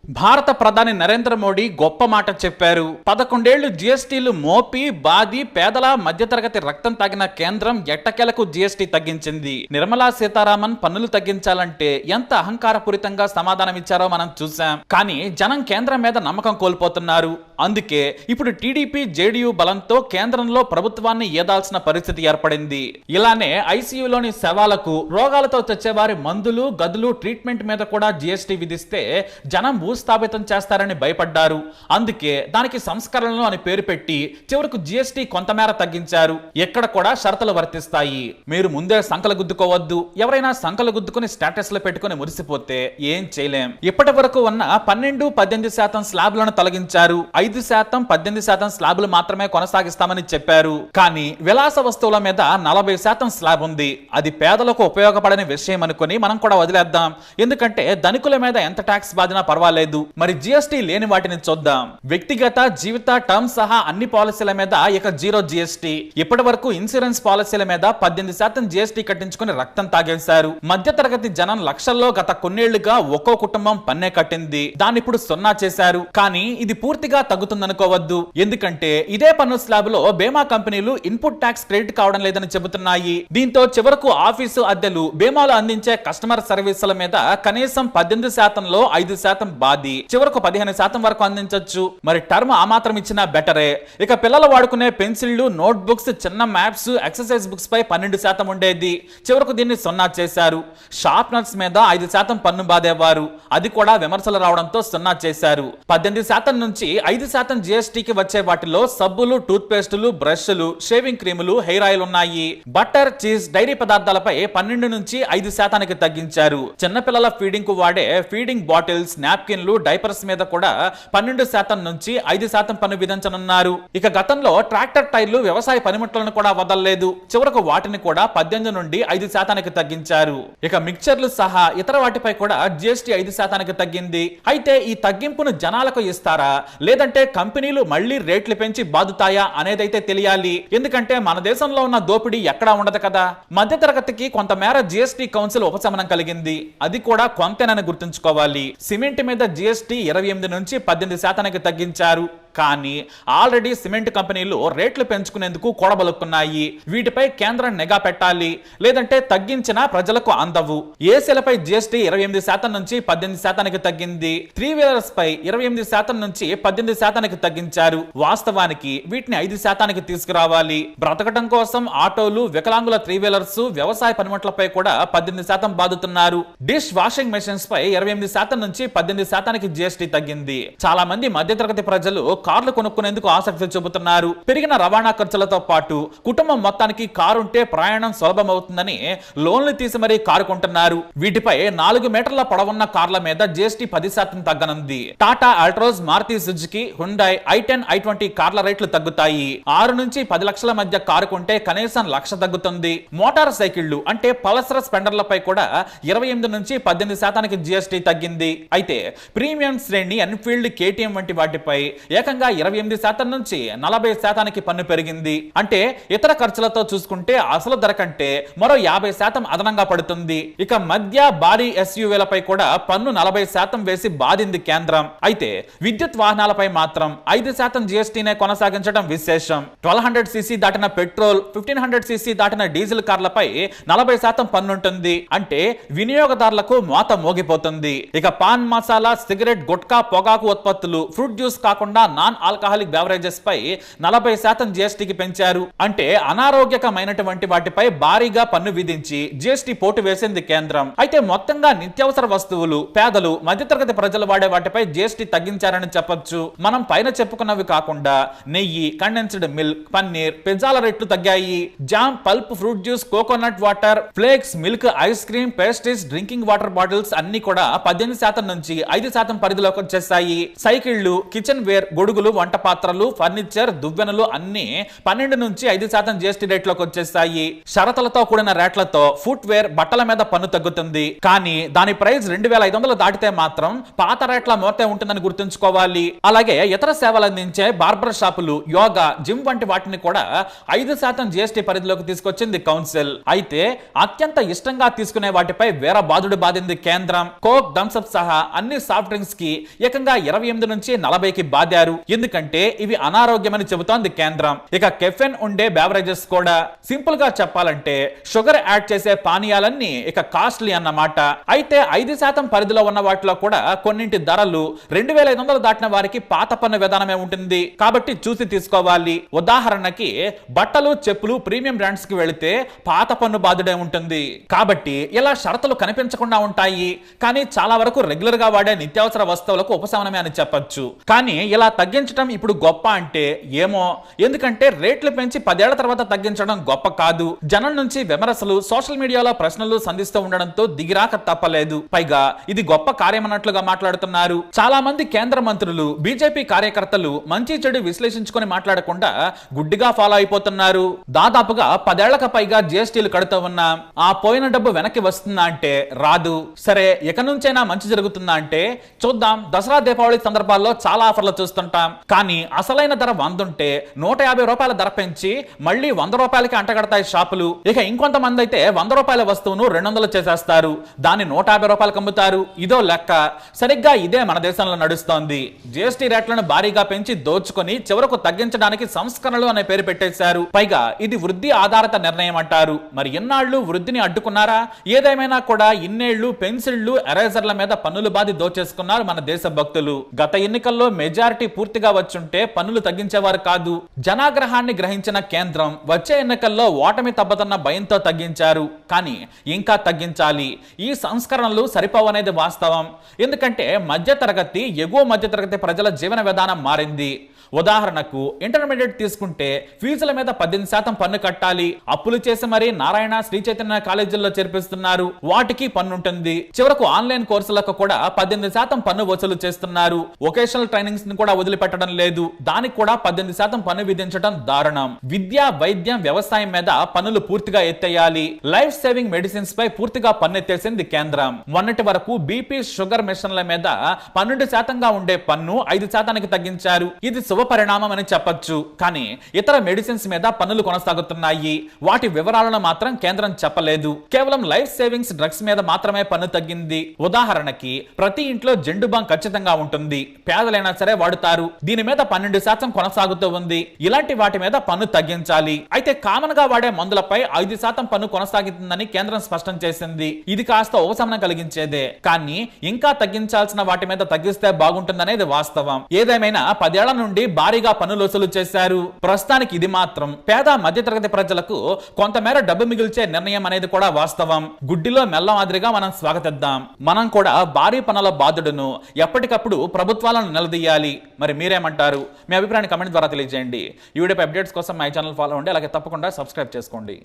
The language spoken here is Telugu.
భారత ప్రధాని నరేంద్ర మోడీ గొప్ప మాట చెప్పారు. 11 ఏళ్లు జీఎస్టీలు మోపి బాది పేదల మధ్యతరగతి రక్తం తాగిన కేంద్రం ఎట్టకేలకు జీఎస్టీ తగ్గించింది. నిర్మలా సీతారామన్ పన్నులు తగ్గించాలంటే ఎంత అహంకారపూరితంగా సమాధానమిచ్చారో మనం చూసాం. కానీ జనం కేంద్రం మీద నమ్మకం కోల్పోతున్నారు. అందుకే ఇప్పుడు టీడీపీ జేడీయూ బలంతో కేంద్రంలో ప్రభుత్వాన్ని ఏదాల్సిన పరిస్థితి ఏర్పడింది. ఇలానే ఐసీయూలోని శవాలకు, రోగాలతో తెచ్చేవారి మందులు, గదులు, ట్రీట్మెంట్ మీద కూడా జీఎస్టీ విధిస్తే జనం భూస్థాపితం చేస్తారని భయపడ్డారు. అందుకే దానికి సంస్కరణలు అని పేరు పెట్టి చివరకు జీఎస్టీ కొంతమేర తగ్గించారు. ఎక్కడ కూడా షరతులు వర్తిస్తాయి. మీరు ముందే సంకలు గుద్దుకోవద్దు. ఎవరైనా సంకలు గుద్దుకుని స్టేటస్ లో పెట్టుకుని మురిసిపోతే ఏం చేయలేం. ఇప్పటి వరకు ఉన్న 12-18% స్లాబ్లను తొలగించారు. 5%, 18% స్లాబులు మాత్రమే కొనసాగిస్తామని చెప్పారు. కానీ విలాస వస్తువుల మీద 40% స్లాబ్ ఉంది. అది పేదలకు ఉపయోగపడని విషయం అనుకుని మనం కూడా వదిలేద్దాం. ఎందుకంటే ధనికుల మీద ఎంత ట్యాక్స్ బాధినా పర్వాలేదు. మరి జీఎస్టీ లేని వాటిని చూద్దాం. వ్యక్తిగత, జీవిత, టర్మ్ సహా అన్ని పాలసీల మీద ఇక జీరో జీఎస్టీ. ఇప్పటి వరకు ఇన్సూరెన్స్ పాలసీల మీద 18% జీఎస్టీ కట్టించుకుని రక్తం తాగేశారు. మధ్య తరగతి జనం లక్షల్లో గత కొన్నేళ్లుగా ఒక్కో కుటుంబం పన్నే కట్టింది. దాన్ని ఇప్పుడు 0 చేశారు. కానీ ఇది పూర్తిగా తగ్గుతుందనుకోవద్దు. ఎందుకంటే ఇదే పన్ను స్లాబ్ లో బీమా కంపెనీలు ఇన్పుట్ ట్యాక్స్ క్రెడిట్ కావడం లేదని చెబుతున్నాయి. దీంతో చివరకు ఆఫీసు అద్దెలు, బీమాలు అందించే కస్టమర్ సర్వీసుల మీద కనీసం 18%లో 5% బాది, చివరకు 15% వరకు అందించవచ్చు. మరి టర్మ్ ఆ మాత్రం ఇచ్చినా బెటరే. ఇక పిల్లలు వాడుకునే పెన్సిళ్లు, నోట్ బుక్స్, చిన్న మ్యాప్స్, ఎక్సర్సైజ్ బుక్స్ పై 12% ఉండేది. చివరకు దీన్ని 0 చేశారు. షార్ప్నర్స్ మీద 5% పన్ను బాధేవారు. అది కూడా విమర్శలు రావడంతో 0 చేశారు. 18% నుంచి 5% జీఎస్టీకి వచ్చే వాటిలో సబ్బులు, టూత్ పేస్టులు, బ్రష్లు, షేవింగ్ క్రీములు, హెయిర్ ఆయిల్ ఉన్నాయి. బటర్, చీజ్, డైరీ పదార్థాలపై 12 నుంచి 5%కి తగ్గించారు. చిన్నపిల్లల ఫీడింగ్ కు వాడే ఫీడింగ్ బాటిల్స్, నాప్కిన్లు, డైపర్స్ మీద కూడా 12% నుంచి 5% పన్ను విధించనున్నారు. ఇక గతంలో ట్రాక్టర్ టైర్లు, వ్యవసాయ పనిముట్లను కూడా వదలలేదు. చివరకు వాటిని కూడా 18 నుండి 5%కి తగ్గించారు. ఇక మిక్చర్లు సహా ఇతర వాటిపై కూడా జీఎస్టీ 5%కి తగ్గింది. అయితే ఈ తగ్గింపును జనాలకు ఇస్తారా, లేదంటే కంపెనీలు మళ్లీ రేట్లు పెంచి బాదుతాయా అనేదైతే తెలియాలి. ఎందుకంటే మన దేశంలో ఉన్న దోపిడీ ఎక్కడా ఉండదు కదా. మధ్యతరగతికి కొంతమేర జీఎస్టీ కౌన్సిల్ ఉపశమనం కలిగింది. అది కూడా కొంతేనని గుర్తుంచుకోవాలి. సిమెంట్ మీద జీఎస్టీ 28 నుంచి 18%కి తగ్గించారు. కానీ ఆల్రెడీ సిమెంట్ కంపెనీలు రేట్లు పెంచుకునేందుకు కూడబలుక్కున్నాయి. వీటిపై కేంద్రం నిఘా పెట్టాలి. లేదంటే తగ్గించినా ప్రజలకు అందవు. ఏసీలపై జీఎస్టీ 28% నుంచి 18%కి తగ్గింది. 3 వీలర్స్ పై 28% నుంచి 18%కి తగ్గించారు. వాస్తవానికి వీటిని 5%కి తీసుకురావాలి. బ్రతకటం కోసం ఆటోలు, వికలాంగుల 3 వీలర్స్, వ్యవసాయ పనిముట్లపై కూడా 18% బాదుతున్నారు. డిష్ వాషింగ్ మెషిన్స్ పై 28% నుంచి 18%కి జీఎస్టీ తగ్గింది. చాలా మంది మధ్యతరగతి ప్రజలు కార్లు కొనుక్కునేందుకు ఆసక్తి చూపుతున్నారు. పెరిగిన రవాణా ఖర్చులతో పాటు కుటుంబం మొత్తానికి కారు ఉంటే ప్రయాణం సులభం అవుతుందని లోన్లు తీసి మరీ కారు కొంటున్నారు. వీటిపై 4 మీటర్ల పొడవున్న కార్ల మీద జీఎస్టీ 10% తగ్గనుంది. Tata Altroz, Maruti Suzuki, Hyundai, i10, i20 కార్ల రేట్లు తగ్గుతాయి. 6 నుంచి 10 లక్షల మధ్య కారు కొంటే కనీసం 1,00,000 తగ్గుతుంది. మోటార్ సైకిళ్లు అంటే పల్సర్, స్పెండర్లపై కూడా 28 నుంచి 18%కి జీఎస్టీ తగ్గింది. అయితే ప్రీమియం శ్రేణి ఎన్ఫీల్డ్, కేటీఎం వంటి వాటిపై ఏకంగా 28% నుంచి 40%కి పన్ను పెరిగింది. అంటే ఇతర ఖర్చులతో చూసుకుంటే అసలు ధర కంటే మరో 50% అదనంగా పడుతుంది. ఇక మధ్య భారీ ఎస్యూవీలపై కూడా పన్ను 40% వేసి బాధింది కేంద్రం. అయితే విద్యుత్ వాహనాలపై మాత్రం 5% జీఎస్టీనే కొనసాగించడం విశేషం. 1200cc దాటిన పెట్రోల్, 1500cc దాటిన డీజిల్ కార్లపై 40% పన్నుంటుంది. అంటే వినియోగదారులకు మోత మోగిపోతుంది. ఇక పాన్ మసాలా, సిగరెట్, గుట్కా, పొగాకు ఉత్పత్తులు, ఫ్రూట్ జ్యూస్ కాకుండా నాన్ ఆల్కహాలిక్ బెవరేజెస్ పై 40% జీఎస్టీకి పెంచారు. అంటే అనారోగ్యకమైనటువంటి వాటిపై భారీగా పన్ను విధించి జీఎస్టీ పోటు వేసింది కేంద్రం. అయితే మొత్తంగా నిత్యావసర వస్తువులు, పేదలు, మధ్యతరగతి ప్రజలు వాడే వాటిపై జీఎస్టీ తగ్గించారని చెప్పొచ్చు. మనం పైన చెప్పుకున్నవి కాకుండా నెయ్యి, కండెన్స్డ్ మిల్క్, పన్నీర్, పిజ్జాల రేట్లు తగ్గాయి. Jam, pulp, fruit juice, coconut water, flakes, milk, ice cream, pastries, drinking water bottles అన్ని కూడా 18% నుంచి 5% పరిధిలోకి వచ్చేసాయి. సైకిళ్లు, కిచెన్ వేర్, గొడుగు గొడుగులు, వంట పాత్రలు, ఫర్నిచర్, దువ్వెనలు అన్ని 12 నుంచి 5% జీఎస్టీ రేట్లోకి వచ్చేస్తాయి. షరతులతో కూడిన రేట్లతో ఫుట్వేర్, బట్టల మీద పన్ను తగ్గుతుంది. కానీ దాని ప్రైస్ 2500 దాటితే మాత్రం పాత రేట్ల మోతే ఉంటుందని గుర్తుంచుకోవాలి. అలాగే ఇతర సేవలు అందించే బార్బర్ షాపులు, యోగా, జిమ్ వంటి వాటిని కూడా 5% జీఎస్టీ పరిధిలోకి తీసుకొచ్చింది కౌన్సిల్. అయితే అత్యంత ఇష్టంగా తీసుకునే వాటిపై వేర బాధుడు బాధింది కేంద్రం. కోక్, థమ్స్అప్ సహా అన్ని సాఫ్ట్ డ్రింక్స్ కి ఏకంగా 28 నుంచి 40కి బాదారు. ఎందుకంటే ఇవి అనారోగ్యమని చెబుతోంది కేంద్రం. ఇక కెఫెన్ ఉండే బెవరేజెస్ కూడా సింపుల్ గా చెప్పాలంటే షుగర్ యాడ్ చేసే పానీయాలన్నీ ఇక కాస్ట్లీ అన్నమాట. అయితే 5% పరిధిలో ఉన్న వాటిలో కూడా కొన్నింటి ధరలు 2500 దాటిన వారికి పాత పన్ను విధానమే ఉంటుంది. కాబట్టి చూసి తీసుకోవాలి. ఉదాహరణకి బట్టలు, చెప్పులు ప్రీమియం బ్రాండ్స్ కి వెళితే పాత పన్ను బాధుడే ఉంటుంది. కాబట్టి ఇలా షరతులు కనిపించకుండా ఉంటాయి. కానీ చాలా వరకు రెగ్యులర్ గా వాడే నిత్యావసర వస్తువులకు ఉపశమనమే అని చెప్పొచ్చు. కానీ ఇలా తగ్గించడం ఇప్పుడు గొప్ప అంటే ఏమో. ఎందుకంటే రేట్లు పెంచి 10 ఏళ్ల తర్వాత తగ్గించడం గొప్ప కాదు. జనం నుంచి విమర్శలు, సోషల్ మీడియాలో ప్రశ్నలు సంధిస్తూ ఉండడంతో దిగిరాక తప్పలేదు. పైగా ఇది గొప్ప కార్యమన్నట్లుగా మాట్లాడుతున్నారు. చాలా మంది కేంద్ర మంత్రులు, బీజేపీ కార్యకర్తలు మంచి చెడు విశ్లేషించుకొని మాట్లాడకుండా గుడ్డిగా ఫాలో అయిపోతున్నారు. దాదాపుగా 10 ఏళ్లకు పైగా జీఎస్టీలు కడుతూ ఉన్నాం. ఆ పోయిన డబ్బు వెనక్కి వస్తుందా అంటే రాదు. సరే, ఇక నుంచైనా మంచి జరుగుతుందా అంటే చూద్దాం. దసరా, దీపావళి సందర్భాల్లో చాలా ఆఫర్లు చూస్తుంటాం. కానీ అసలైన ధర 100 ఉంటే 150 రూపాయల ధర పెంచి మళ్ళీ 100 రూపాయలకి అంటగడతాయి షాపులు. ఇక ఇంకొంతమంది అయితే 100 రూపాయల వస్తువును 200 చేసేస్తారు. దాన్ని 150 రూపాయలకు అమ్ముతారు. ఇదో లెక్క. సరిగ్గా ఇదే మన దేశంలో నడుస్తోంది. జీఎస్టీ రేట్లను భారీగా పెంచి దోచుకొని చివరకు తగ్గించడానికి సంస్కరణలు అనే పేరు పెట్టేశారు. పైగా ఇది వృద్ధి ఆధారిత నిర్ణయం అంటారు. మరి ఎన్నాళ్ళు వృద్ధిని అడ్డుకున్నారా? ఏదేమైనా కూడా ఇన్నేళ్లు పెన్సిళ్లు, ఎరేజర్ల మీద పన్నులు బాధి దోచేసుకున్నారు మన దేశ భక్తులు. గత ఎన్నికల్లో మెజారిటీ పూర్తిగా వచ్చుంటే పన్నులు తగ్గించేవారు కాదు. జనాగ్రహాన్ని గ్రహించిన కేంద్రం వచ్చే ఎన్నికల్లో ఓటమి తప్పదన్న భయంతో తగ్గించారు. కానీ ఇంకా తగ్గించాలి. ఈ సంస్కరణలు సరిపోవనేది వాస్తవం. ఎందుకంటే మధ్యతరగతి, ఎగువ మధ్యతరగతి ప్రజల జీవన విధానం మారింది. ఉదాహరణకు ఇంటర్మీడియట్ తీసుకుంటే ఫీజుల మీద 18% పన్ను కట్టాలి. అప్పులు చేసి మరీ నారాయణ, శ్రీ చైతన్య కాలేజీల్లో చేర్పిస్తున్నారు. వాటికి పన్ను ఉంటుంది. చివరకు ఆన్లైన్ కోర్సులకు కూడా 18% పన్ను వసూలు చేస్తున్నారు. వొకేషనల్ ట్రైనింగ్స్ ని కూడా వదిలిపెట్టడం లేదు. దానికి కూడా 18% పన్ను విధించడం దారుణం. విద్య, వైద్యం, వ్యవసాయం మీద పన్నులు పూర్తిగా ఎత్తేయాలి. లైఫ్ సేవింగ్ మెడిసిన్స్ పై పూర్తిగా పన్ను ఎత్తేసింది కేంద్రం. మొన్నటి వరకు బీపీ, షుగర్ మెషిన్ల మీద 12% ఉండే పన్ను 5%కి తగ్గించారు. ఇది శుభ పరిణామం అని చెప్పొచ్చు. కానీ ఇతర మెడిసిన్స్ మీద పన్నులు కొనసాగుతున్నాయి. వాటి వివరాలను మాత్రం కేంద్రం చెప్పలేదు. కేవలం లైఫ్ సేవింగ్స్ డ్రగ్స్ మీద మాత్రమే పన్ను తగ్గింది. ఉదాహరణకి ప్రతి ఇంట్లో జెండు బాంబ్ ఖచ్చితంగా ఉంటుంది. పేదలైనా సరే వాడుతారు. దీని మీద 12% కొనసాగుతూ ఉంది. ఇలాంటి వాటి మీద పన్ను తగ్గించాలి. అయితే కామన్ గా వాడే మందులపై 5% పన్ను కొనసాగుతుందని కేంద్రం స్పష్టం చేసింది. ఇది కాస్త ఉపశమనం కలిగించేదే. కానీ ఇంకా తగ్గించాల్సిన వాటి మీద తగ్గిస్తే బాగుంటుందనేది వాస్తవం. ఏదేమైనా 10 ఏళ్ల నుండి భారీగా పన్నులు వసూలు చేశారు. ప్రస్తుతానికి ఇది మాత్రం పేద, మధ్యతరగతి ప్రజలకు కొంతమేర డబ్బు మిగిల్చే నిర్ణయం అనేది కూడా వాస్తవం. గుడ్డిలో మెల్ల మాదిరిగా మనం స్వాగతిద్దాం. మనం కూడా భారీ పన్నుల బాధుడును ఎప్పటికప్పుడు ప్రభుత్వాలను నిలదీయాలి. మరి మీరేమంటారు? మీ అభిప్రాయాన్ని కమెంట్ ద్వారా తెలియజేయండి. ఈ వీడియోపై అప్డేట్స్ కోసం మై ఛానల్ ఫాలో అవ్వండి. అలాగే తప్పకుండా సబ్స్క్రైబ్ చేసుకోండి.